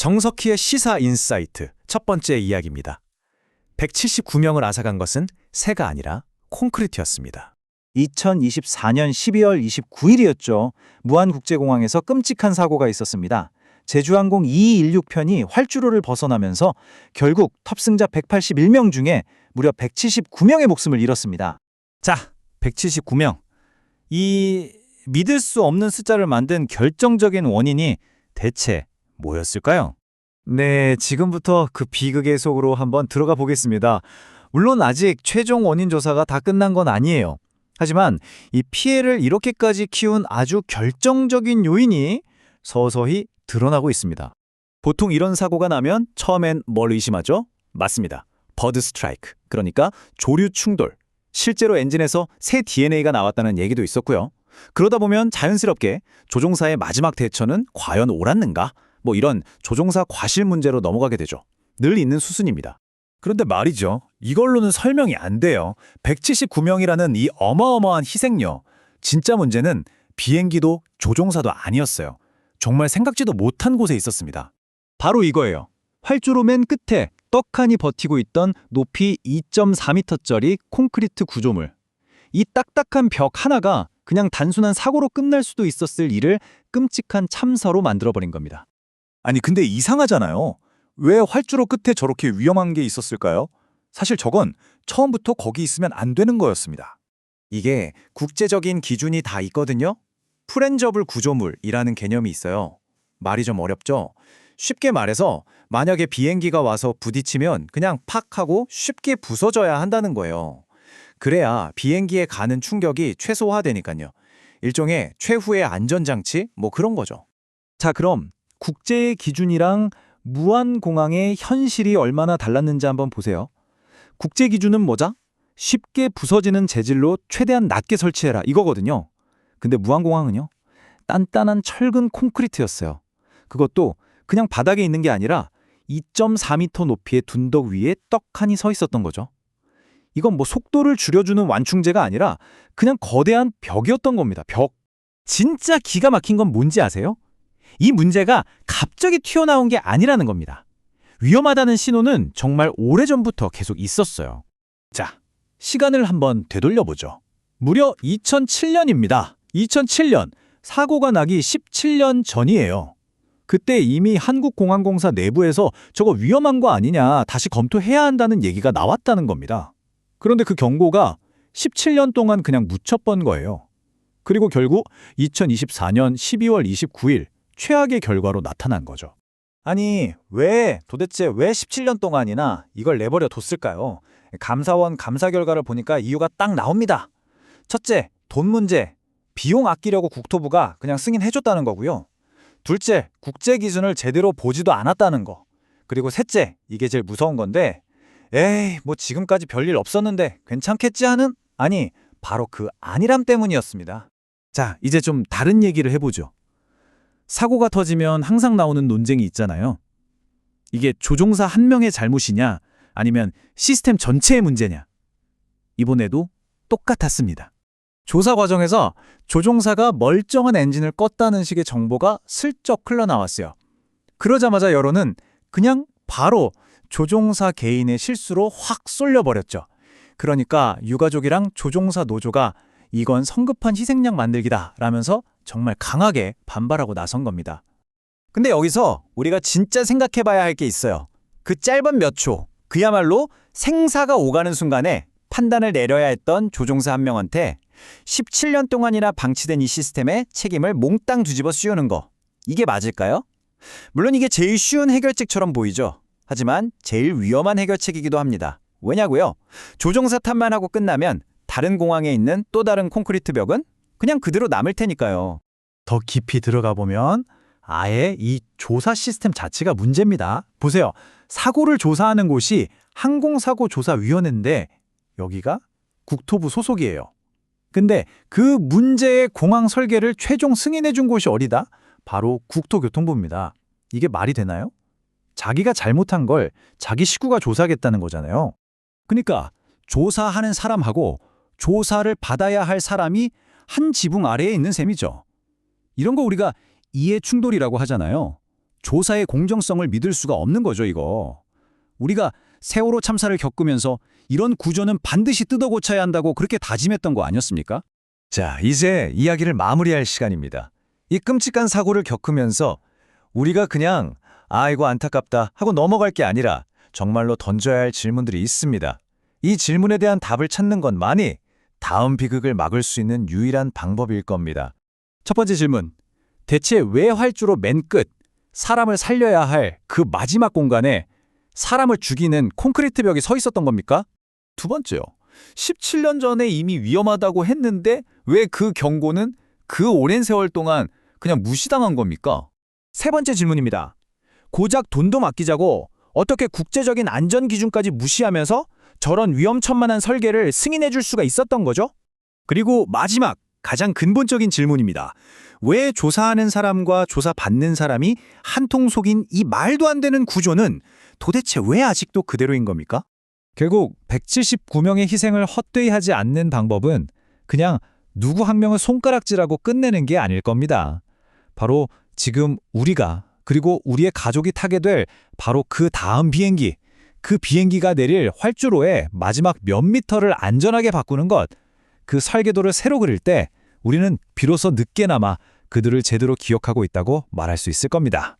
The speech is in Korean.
정석희의 시사 인사이트 첫 번째 이야기입니다. 179명을 앗아간 것은 새가 아니라 콘크리트였습니다. 2024년 12월 29일이었죠. 무안국제공항에서 끔찍한 사고가 있었습니다. 제주항공 2216편이 활주로를 벗어나면서 결국 탑승자 181명 중에 무려 179명의 목숨을 잃었습니다. 자, 179명. 이 믿을 수 없는 숫자를 만든 결정적인 원인이 대체 뭐였을까요? 네, 지금부터 그 비극의 속으로 한번 들어가 보겠습니다. 물론 아직 최종 원인 조사가 다 끝난 건 아니에요. 하지만 이 피해를 이렇게까지 키운 아주 결정적인 요인이 서서히 드러나고 있습니다. 보통 이런 사고가 나면 처음엔 뭘 의심하죠? 맞습니다. 버드 스트라이크, 그러니까 조류 충돌. 실제로 엔진에서 새 DNA가 나왔다는 얘기도 있었고요. 그러다 보면 자연스럽게 조종사의 마지막 대처는 과연 옳았는가? 뭐 이런 조종사 과실 문제로 넘어가게 되죠. 늘 있는 수순입니다. 그런데 말이죠. 이걸로는 설명이 안 돼요. 179명이라는 이 어마어마한 희생력. 진짜 문제는 비행기도 조종사도 아니었어요. 정말 생각지도 못한 곳에 있었습니다. 바로 이거예요. 활주로 맨 끝에 떡하니 버티고 있던 높이 2.4m짜리 콘크리트 구조물. 이 딱딱한 벽 하나가 그냥 단순한 사고로 끝날 수도 있었을 일을 끔찍한 참사로 만들어버린 겁니다. 아니 근데 이상하잖아요. 왜 활주로 끝에 저렇게 위험한 게 있었을까요? 사실 저건 처음부터 거기 있으면 안 되는 거였습니다. 이게 국제적인 기준이 다 있거든요. 프렌저블 구조물이라는 개념이 있어요. 말이 좀 어렵죠? 쉽게 말해서 만약에 비행기가 와서 부딪히면 그냥 팍 하고 쉽게 부서져야 한다는 거예요. 그래야 비행기에 가는 충격이 최소화되니까요. 일종의 최후의 안전장치? 뭐 그런 거죠. 자, 그럼 국제의 기준이랑 무안공항의 현실이 얼마나 달랐는지 한번 보세요. 국제 기준은 뭐죠? 쉽게 부서지는 재질로 최대한 낮게 설치해라 이거거든요. 근데 무안공항은요? 단단한 철근 콘크리트였어요. 그것도 그냥 바닥에 있는 게 아니라 2.4m 높이의 둔덕 위에 떡하니 서 있었던 거죠. 이건 뭐 속도를 줄여주는 완충제가 아니라 그냥 거대한 벽이었던 겁니다. 벽. 진짜 기가 막힌 건 뭔지 아세요? 이 문제가 갑자기 튀어나온 게 아니라는 겁니다. 위험하다는 신호는 정말 오래전부터 계속 있었어요. 자, 시간을 한번 되돌려보죠. 무려 2007년입니다. 2007년, 사고가 나기 17년 전이에요. 그때 이미 한국공항공사 내부에서 저거 위험한 거 아니냐, 다시 검토해야 한다는 얘기가 나왔다는 겁니다. 그런데 그 경고가 17년 동안 그냥 묻혀번 거예요. 그리고 결국 2024년 12월 29일 최악의 결과로 나타난 거죠. 아니, 도대체 왜 17년 동안이나 이걸 내버려 뒀을까요? 감사원 감사 결과를 보니까 이유가 딱 나옵니다. 첫째, 돈 문제. 비용 아끼려고 국토부가 그냥 승인해줬다는 거고요. 둘째, 국제 기준을 제대로 보지도 않았다는 거. 그리고 셋째, 이게 제일 무서운 건데, 에이, 뭐 지금까지 별일 없었는데 괜찮겠지 하는? 아니, 바로 그 안일함 때문이었습니다. 자, 이제 좀 다른 얘기를 해보죠. 사고가 터지면 항상 나오는 논쟁이 있잖아요. 이게 조종사 한 명의 잘못이냐, 아니면 시스템 전체의 문제냐. 이번에도 똑같았습니다. 조사 과정에서 조종사가 멀쩡한 엔진을 껐다는 식의 정보가 슬쩍 흘러나왔어요. 그러자마자 여론은 그냥 바로 조종사 개인의 실수로 확 쏠려버렸죠. 그러니까 유가족이랑 조종사 노조가 이건 성급한 희생양 만들기다 라면서 정말 강하게 반발하고 나선 겁니다. 근데 여기서 우리가 진짜 생각해봐야 할 게 있어요. 그 짧은 몇 초, 그야말로 생사가 오가는 순간에 판단을 내려야 했던 조종사 한 명한테 17년 동안이나 방치된 이 시스템에 책임을 몽땅 뒤집어 씌우는 거. 이게 맞을까요? 물론 이게 제일 쉬운 해결책처럼 보이죠. 하지만 제일 위험한 해결책이기도 합니다. 왜냐고요? 조종사 탓만 하고 끝나면 다른 공항에 있는 또 다른 콘크리트 벽은 그냥 그대로 남을 테니까요. 더 깊이 들어가 보면 아예 이 조사 시스템 자체가 문제입니다. 보세요. 사고를 조사하는 곳이 항공사고조사위원회인데 여기가 국토부 소속이에요. 근데 그 문제의 공항 설계를 최종 승인해 준 곳이 어디다? 바로 국토교통부입니다. 이게 말이 되나요? 자기가 잘못한 걸 자기 식구가 조사하겠다는 거잖아요. 그러니까 조사하는 사람하고 조사를 받아야 할 사람이 한 지붕 아래에 있는 셈이죠. 이런 거 우리가 이해 충돌이라고 하잖아요. 조사의 공정성을 믿을 수가 없는 거죠, 이거. 우리가 세월호 참사를 겪으면서 이런 구조는 반드시 뜯어 고쳐야 한다고 그렇게 다짐했던 거 아니었습니까? 자, 이제 이야기를 마무리할 시간입니다. 이 끔찍한 사고를 겪으면서 우리가 그냥 이거 안타깝다 하고 넘어갈 게 아니라 정말로 던져야 할 질문들이 있습니다. 이 질문에 대한 답을 찾는 것만이 다음 비극을 막을 수 있는 유일한 방법일 겁니다. 첫 번째 질문. 대체 왜 활주로 맨 끝, 사람을 살려야 할 그 마지막 공간에 사람을 죽이는 콘크리트 벽이 서 있었던 겁니까? 두 번째요. 17년 전에 이미 위험하다고 했는데 왜 그 경고는 그 오랜 세월 동안 그냥 무시당한 겁니까? 세 번째 질문입니다. 고작 돈도 맡기자고 어떻게 국제적인 안전 기준까지 무시하면서 저런 위험천만한 설계를 승인해 줄 수가 있었던 거죠? 그리고 마지막, 가장 근본적인 질문입니다. 왜 조사하는 사람과 조사받는 사람이 한통 속인 이 말도 안 되는 구조는 도대체 왜 아직도 그대로인 겁니까? 결국 179명의 희생을 헛되이 하지 않는 방법은 그냥 누구 한 명을 손가락질하고 끝내는 게 아닐 겁니다. 바로 지금 우리가 그리고 우리의 가족이 타게 될 바로 그 다음 비행기, 그 비행기가 내릴 활주로의 마지막 몇 미터를 안전하게 바꾸는 것, 그 설계도를 새로 그릴 때 우리는 비로소 늦게나마 그들을 제대로 기억하고 있다고 말할 수 있을 겁니다.